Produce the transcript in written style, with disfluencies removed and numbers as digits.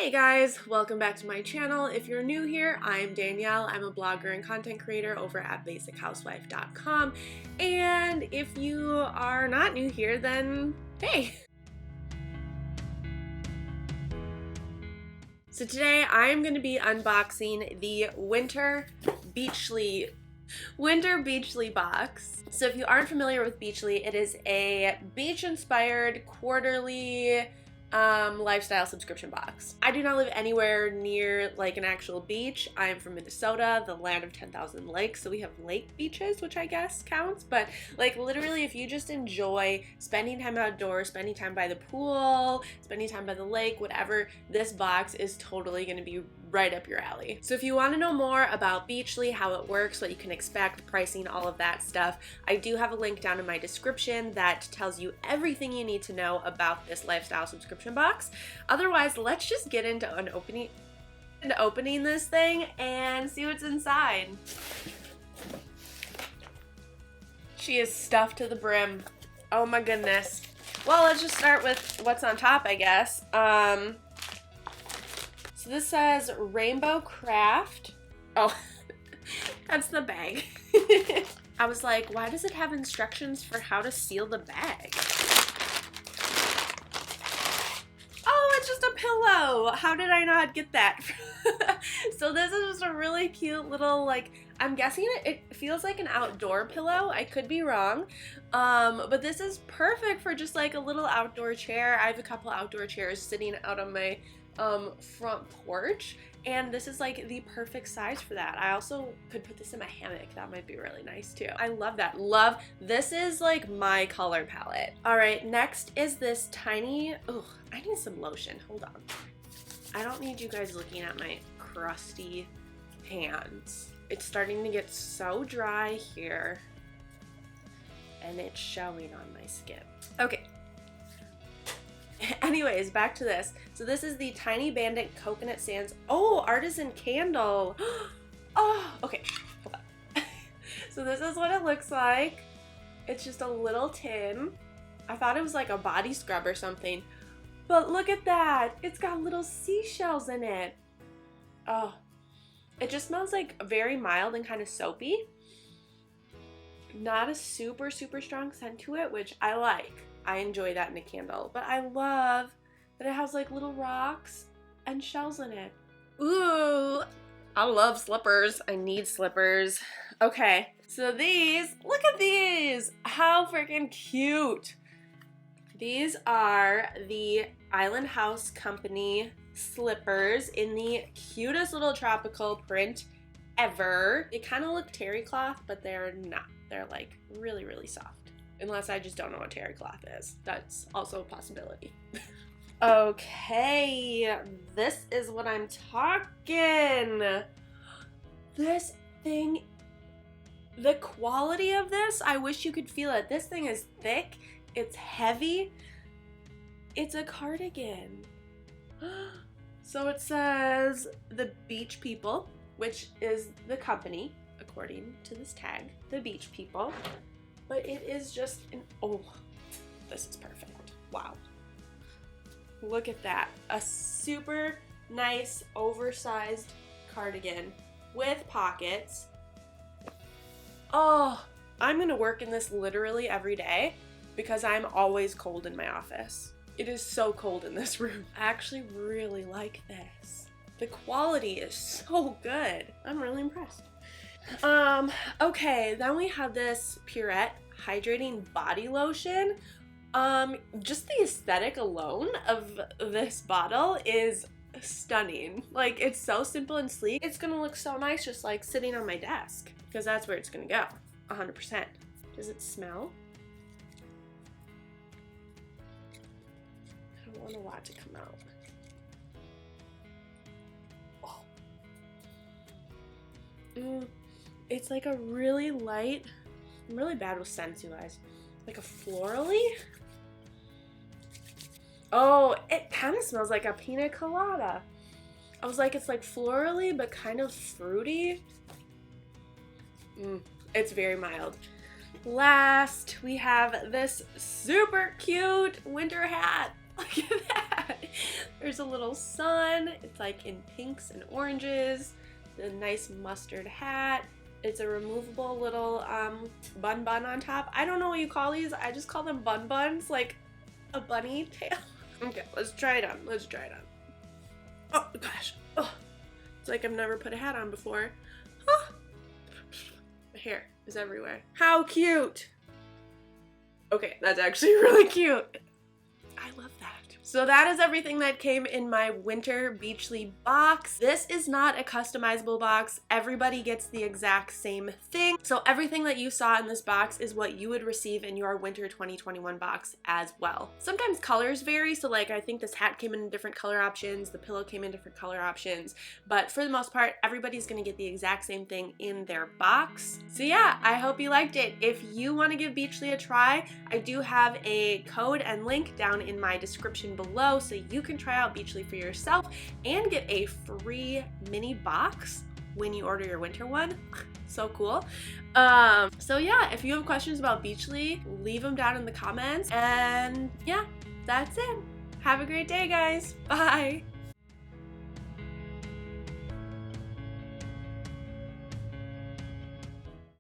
Hey guys, welcome back to my channel. If you're new here, I'm Danielle. I'm a blogger and content creator over at basichousewife.com. And if you are not new here, then hey! So today I'm going to be unboxing the Winter Beachly box. So if you aren't familiar with Beachly, it is a beach-inspired quarterly lifestyle subscription box. I do not live anywhere near like an actual beach. I'm from Minnesota, the land of 10,000 lakes, so we have lake beaches, which I guess counts, but like literally if you just enjoy spending time outdoors, spending time by the pool, spending time by the lake, whatever, this box is totally going to be right up your alley. So if you want to know more about Beachly, how it works, what you can expect, pricing, all of that stuff, I do have a link down in my description that tells you everything you need to know about this lifestyle subscription box. Otherwise, let's just get into opening this thing and see what's inside. She is stuffed to the brim. Oh my goodness. Well, let's just start with what's on top, I guess. So this says Rainbow Craft. Oh, that's the bag. I was like, why does it have instructions for how to seal the bag? Oh, it's just a pillow. How did I not get that? So this is just a really cute little, like, I'm guessing it feels like an outdoor pillow. I could be wrong. But this is perfect for just like a little outdoor chair. I have a couple outdoor chairs sitting out on my front porch, and this is like the perfect size for that. I also could put this in my hammock. That might be really nice too. I love that. This is like my color palette. All right, next is this tiny, I need some lotion. Hold on. I don't need you guys looking at my crusty hands. It's starting to get so dry here, and it's showing on my skin. Okay. Anyways, back to this. So this is the Tiny Bandit Coconut Sands. Oh, artisan candle. Oh, okay. Hold on. So this is what it looks like. It's just a little tin. I thought it was like a body scrub or something. But look at that. It's got little seashells in it. Oh, it just smells like very mild and kind of soapy. Not a super strong scent to it, which I like. I enjoy that in a candle, but I love that it has like little rocks and shells in it. Ooh, I love slippers. I need slippers. Okay, so these, look at these. How freaking cute. These are the Island House Company slippers in the cutest little tropical print ever. They kind of look terry cloth, but they're not. They're like really soft. Unless I just don't know what terry cloth is. That's also a possibility. Okay, this is what I'm talking. This thing, the quality of this, I wish you could feel it. This thing is thick, it's heavy, it's a cardigan. So it says the Beach People, which is the company, according to this tag, the Beach People. But it is just oh, this is perfect. Wow. Look at that. A super nice oversized cardigan with pockets. Oh, I'm gonna work in this literally every day because I'm always cold in my office. It is so cold in this room. I actually really like this. The quality is so good. I'm really impressed. Okay, then we have this Puree hydrating body lotion. Just the aesthetic alone of this bottle is stunning. Like, it's so simple and sleek. It's gonna look so nice just like sitting on my desk, because that's where it's gonna go, 100%. Does it smell? I don't want a lot to come out. Oh. It's like a really light, I'm really bad with scents, you guys. Like a florally? Oh, it kind of smells like a pina colada. I was like, it's like florally, but kind of fruity. It's very mild. Last, we have this super cute winter hat. Look at that. There's a little sun. It's like in pinks and oranges. A nice mustard hat. It's a removable little bun on top. I don't know what you call these. I just call them bun buns, like a bunny tail. Okay, let's try it on. Let's try it on. Oh gosh. Oh, it's like I've never put a hat on before. Oh. My hair is everywhere. How cute. Okay, that's actually really cute. I love that. So that is everything that came in my winter Beachly box. This is not a customizable box. Everybody gets the exact same thing. So everything that you saw in this box is what you would receive in your winter 2021 box as well. Sometimes colors vary, so like I think this hat came in different color options, the pillow came in different color options, but for the most part, everybody's gonna get the exact same thing in their box. So yeah, I hope you liked it. If you wanna give Beachly a try, I do have a code and link down in my description below so you can try out Beachly for yourself and get a free mini box when you order your winter one. So cool. So yeah, if you have questions about Beachly, leave them down in the comments. And yeah, that's it. Have a great day, guys. Bye.